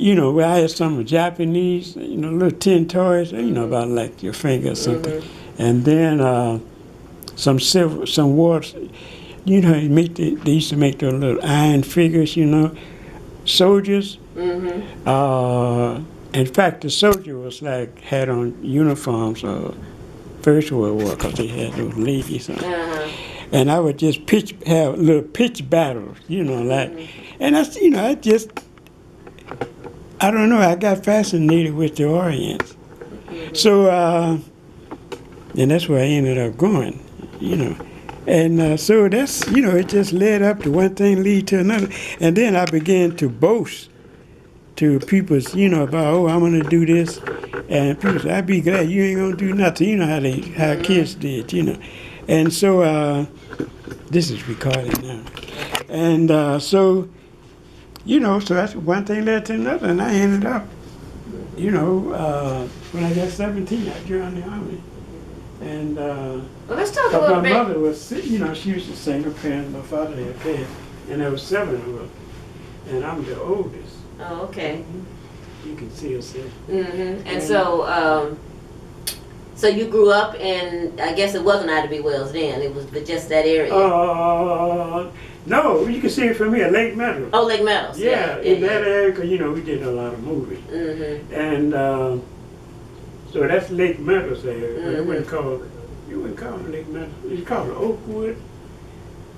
you know, where I had some Japanese, you know, little tin toys, you know, about like your finger or something. And then some silver, some water, you know, they used to make those little iron figures, you know, soldiers. In fact, the soldier was like, had on uniforms, First World War, because they had those ladies on. And I would just have little pitch battles, you know, like, and that's, you know, I don't know, I got fascinated with the Orient. So, and that's where I ended up going, you know. And so that's, you know, it just led up to one thing lead to another. And then I began to boast to people's, you know, about, oh, I'm going to do this. And people say, I'd be glad you ain't going to do nothing. You know how kids did, you know. And so, this is recorded now. And so, you know, so that's one thing led to another. And I ended up, you know, when I got 17, I joined the Army. And well, let's talk a little bit. My mother was, you know, she was a single parent. My father had passed, and there was 7 of us, and I'm the oldest. Oh, okay. You can see us there. And so, so you grew up in, I guess it wasn't Ida B. Wells then. It was just that area. No, you can see it from here, Lake Meadows. Oh, Lake Meadows. Yeah, in that area, because, you know, we did a lot of movies. And so that's Lake Meadows area. You wouldn't call it Lake Meadows. You call it Oakwood.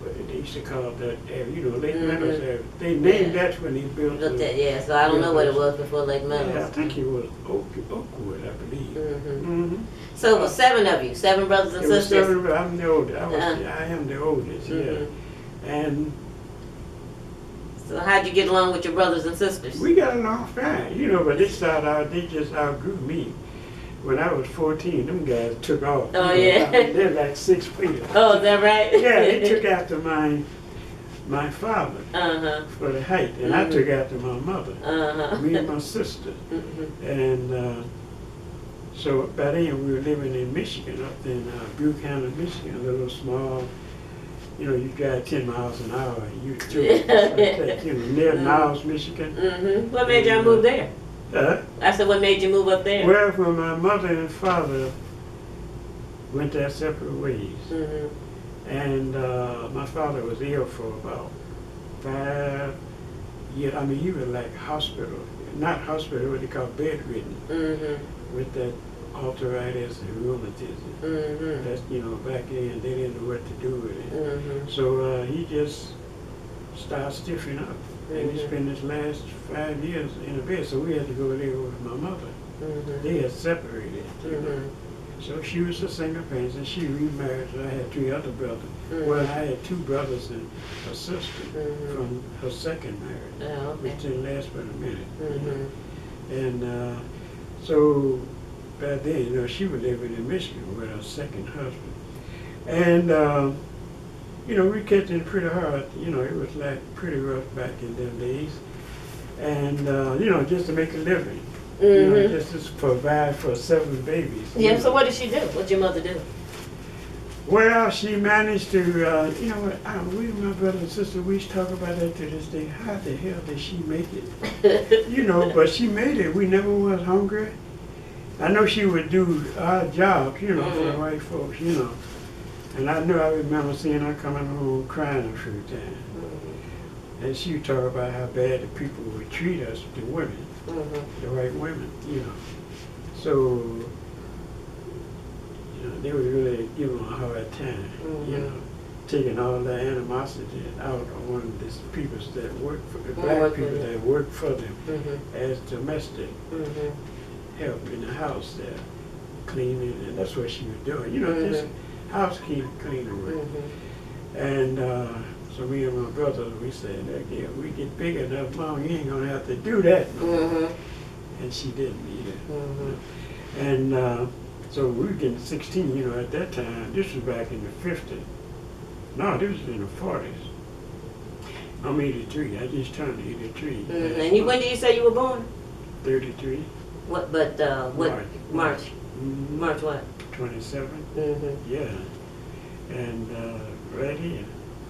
But they used to call that area, you know, Lake Meadows area. They named that when they built it. Yeah, so I don't know what it was before Lake Meadows. Yeah, I think it was Oakwood, I believe. So it was 7 of you, 7 brothers and sisters? 7, I'm the oldest. I am the oldest, yeah. And so how'd you get along with your brothers and sisters? we got along fine, you know, but they just outgrew me. When I was 14, them guys took off. Oh, yeah. I mean, they're like 6 feet. Oh, is that right? Yeah, they took after my father for the height, and I took after my mother, me and my sister. And so by then we were living in Michigan, up in Butte County, Michigan, a little small, you know, you drive 10 miles an hour, you through, you know, near Niles, Michigan. What made y'all move there? I said, what made you move up there? Well, when my mother and father went their separate ways, and my father was ill for about 5 years. I mean, he was like not hospital, what they call bedridden, with that arthritis and rheumatism. That's, you know, back then they didn't know what to do with it. So he just started stiffening up. And he spent his last 5 years in a bed, so we had to go there with my mother. They had separated. So she was a single parent, and she remarried. So I had 3 other brothers. Well, I had 2 brothers and a sister from her second marriage, which didn't last but a minute. And so back then, you know, she was living in Michigan with her second husband. And you know, we kept it pretty hard. You know, it was like pretty rough back in them days. And, you know, just to make a living. You know, just to provide for 7 babies. Yeah, so what did she do? What'd your mother do? Well, she managed to, you know what, we, my brother and sister, we talk about that to this day. How the hell did she make it? You know, but she made it. We never was hungry. I know she would do odd jobs, you know, for the white folks, you know. And I remember seeing her coming home crying a few times. And she would talk about how bad the people would treat us, the women, the white women, you know. So, you know, they would really give them a hard time, you know, taking all that animosity out on these people that work for the black people that work for them as domestic help in the house there, cleaning, and that's what she was doing, you know, just housekeeping, cleaning work. And so me and my brother, we said, yeah, we get big enough, Mom, you ain't gonna have to do that. And she didn't either. And so we were getting 16, you know, at that time. This was back in the 50s. No, this was in the 40s. I'm 83. I just turned 83. And when did you say you were born? 33. What? But what? March. March what? 27. Yeah. And right here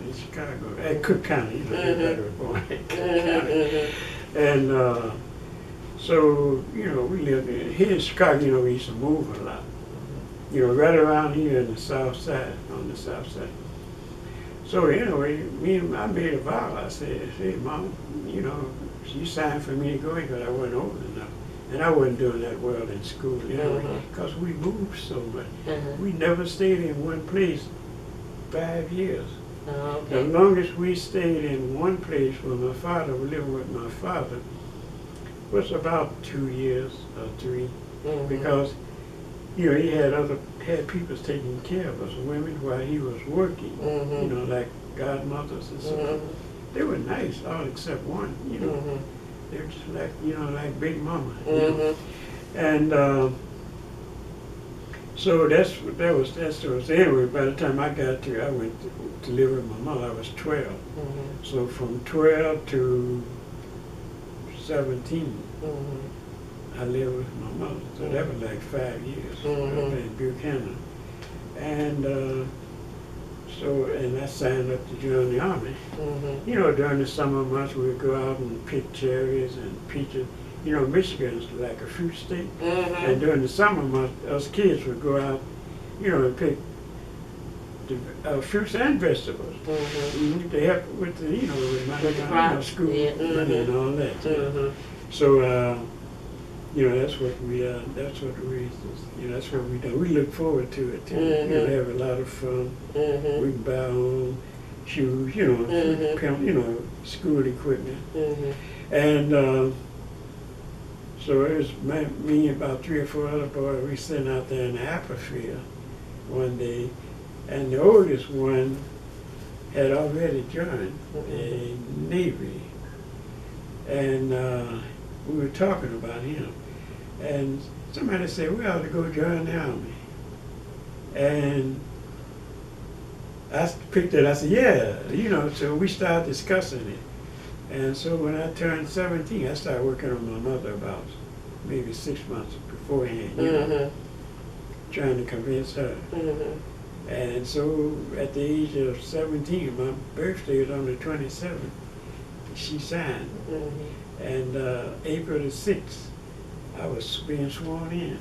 in Chicago, at Cook County, you know, everybody was born in Cook County. And So, we lived here in Chicago, we used to move a lot. Right around here in the south side, on the south side. So anyway, I made a vow. I said, hey, Mom, you signed for me to go because I wasn't old enough. And I wasn't doing that well in school anyway, because we moved so much. We never stayed in one place 5 years. Oh, The okay. longest we stayed in one place when my father was living with my father was about 2 years or 3, because he had people taking care of us, women, while he was working. Like godmothers and stuff. They were nice, all except one. They were just like Big Mama. And so that was anyway. By the time I went to live with my mother, I was 12. So from 12 to Mhm. 17, I lived with my mother. So that was like 5 years in Buchanan. And and I signed up to join the Army. During the summer months, we'd go out and pick cherries and peaches. Michigan's like a fruit state. And during the summer months, us kids would go out, and pick the fruits and vegetables. To help with the, with my school money and all that. So, that's what we do. We look forward to it too. We have a lot of fun. We can buy our own shoes, school equipment. And so it was me and about 3 or 4 other boys. We sitting out there in the apple field one day, and the oldest one had already joined the Navy, and we were talking about him. And somebody said, we ought to go join the Army. And I picked it, I said, yeah, so we started discussing it. And so when I turned 17, I started working on my mother about maybe 6 months beforehand, trying to convince her. And so at the age of 17, my birthday was on the 27th, she signed. And April the 6th, I was being sworn in.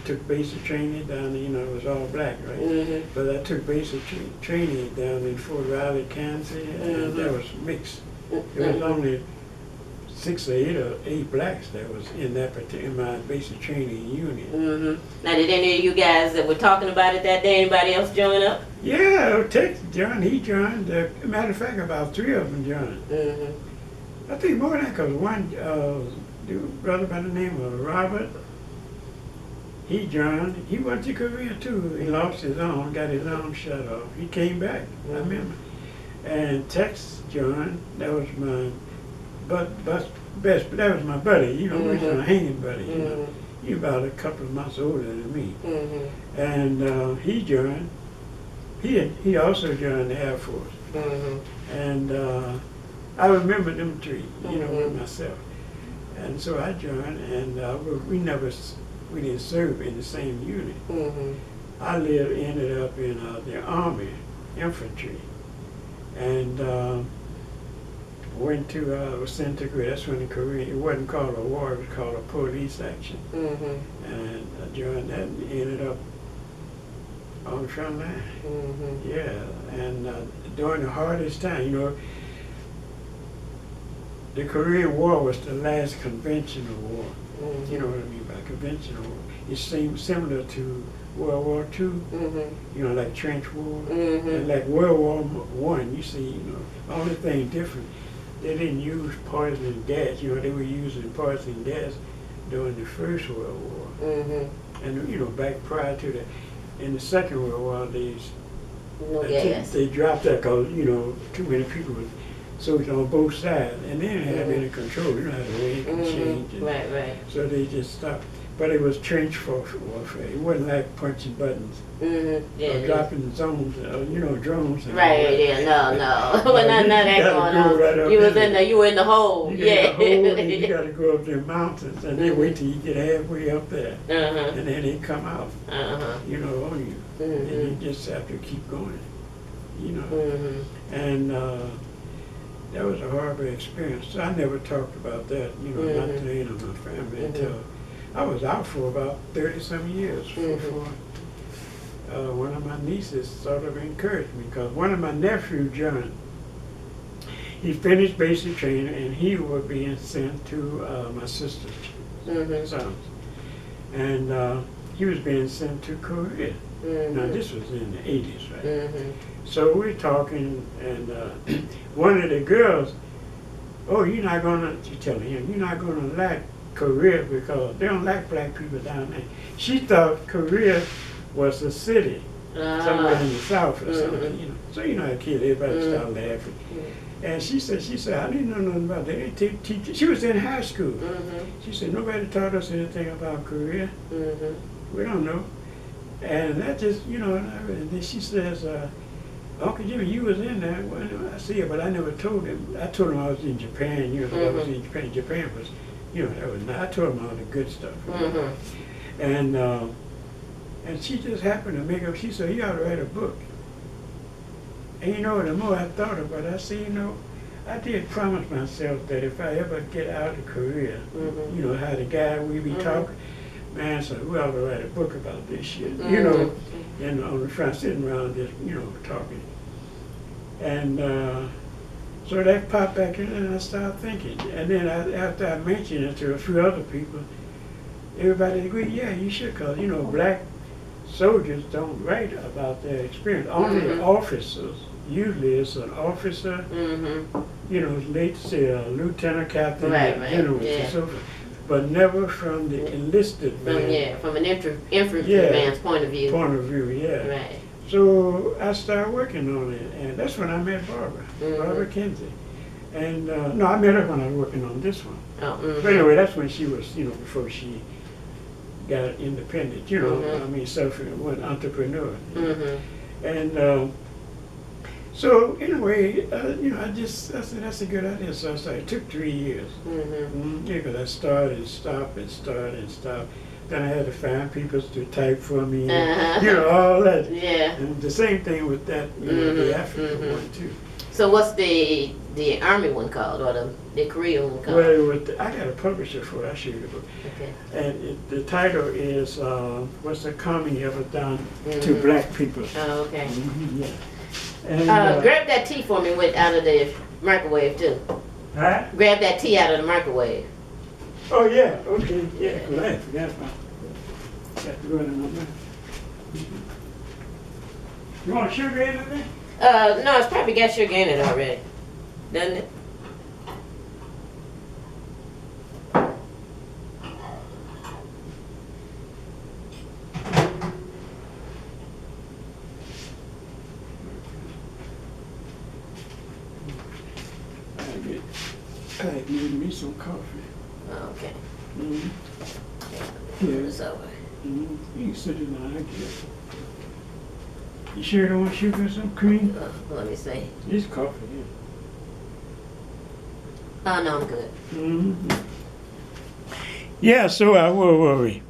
Took basic training down, it was all black, right? But I took basic training down in Fort Riley, Kansas, and that was mixed. There was only 6 or 8 blacks that was in my basic training unit. Now, did any of you guys that were talking about it that day, anybody else join up? Yeah, Tex joined, he joined. Matter of fact, about 3 of them joined. I think more than that, because one brother by the name of Robert, he joined. He went to Korea too. He lost his arm, got his arm shut off. He came back, I remember. And Tex joined. That was my that was my buddy. He was my hanging buddy. He about a couple of months older than me. And he joined. He also joined the Air Force. And I remember them 3, with myself. And so I joined, and we didn't serve in the same unit. I ended up in the Army infantry, and was sent to Korea. That's when the Korean, it wasn't called a war, it was called a police action. And I joined that and ended up on the front line. Yeah, and during the hardest time, the Korean War was the last conventional war. You know what I mean by conventional war? It seemed similar to World War II, like trench war, and like World War I. You see, only thing different, they didn't use poison gas. They were using poison gas during the First World War, and back prior to that, in the Second World War, they dropped that because too many people were soldiers on both sides, and they didn't have any control. You know how the way can change. Right. So they just stopped. But it was trench warfare. It wasn't like punching buttons or dropping zones, drones. No. Well, none of that going on. Right, you were in the hole. You get in the hole, and you got to go up them mountains, and they wait till you get halfway up there, and then they come out, on you, and you just have to keep going, and that was a horrible experience. So I never talked about that, not to any of my family until I was out for about 30-some years before one of my nieces sort of encouraged me, because one of my nephews, John, he finished basic training and he was being sent to my sister's sons. And he was being sent to Korea. Now this was in the 80s, right? So we're talking, and one of the girls, oh, you're not gonna, she telling him, you're not gonna like Korea because they don't like black people down there. She thought Korea was a city somewhere in the south or something, you know. So you know, a kid, everybody started laughing. And she said, I didn't know nothing about that. They teach. She was in high school. She said, nobody taught us anything about Korea. We don't know. And that just, you know, and then she says, Uncle Jimmy, you was in there. Well, I see it, but I never told him. I told him I was in Japan. You know, I was in Japan. Japan was, you know, that was not. I told him all the good stuff. And she just happened to make up. She said, you ought to write a book. And you know, the more I thought about it, I said, you know, I did promise myself that if I ever get out of Korea, you know, how the guy we be talking, man, so we ought to write a book about this shit, you know, and on the front, sitting around just, you know, talking. And so that popped back in, and I started thinking. And then after I mentioned it to a few other people, everybody agreed, yeah, you should, because, you know, black soldiers don't write about their experience. Only officers. Usually it's an officer, you know, late say a lieutenant, captain, general, and so forth. But never from the enlisted man. From an infantry man's point of view. Right. So I started working on it, and that's when I met Barbara, Barbara Kinsey. And no, I met her when I was working on this one. But anyway, that's when she was, you know, before she got independent, you know, I mean, one entrepreneur. And so anyway, you know, I said, that's a good idea. So I started, it took 3 years. Yeah, because I started and stopped and started and stopped. Then I had to find people to type for me, and, you know, all that. And the same thing with that, you know, the African one too. So what's the Army one called, or the Korean one called? Well, I got a publisher for it. I'll show you the book. Okay. And the title is, What's the Coming Ever Done to Black People? Oh, okay. Yeah. And, grab that tea for me out of the microwave too. Huh? Grab that tea out of the microwave. Oh yeah, okay, yeah, well, I forgot about that. Got to go in on that. You want sugar in it then? No, it's probably got sugar in it already. Doesn't it? I made me some coffee. Okay. Yeah. It's over. You can sit it down, I guess. You sure don't want sugar or some cream? Let me see. It's coffee, yeah. Oh, no, I'm good. Yeah, so where were we?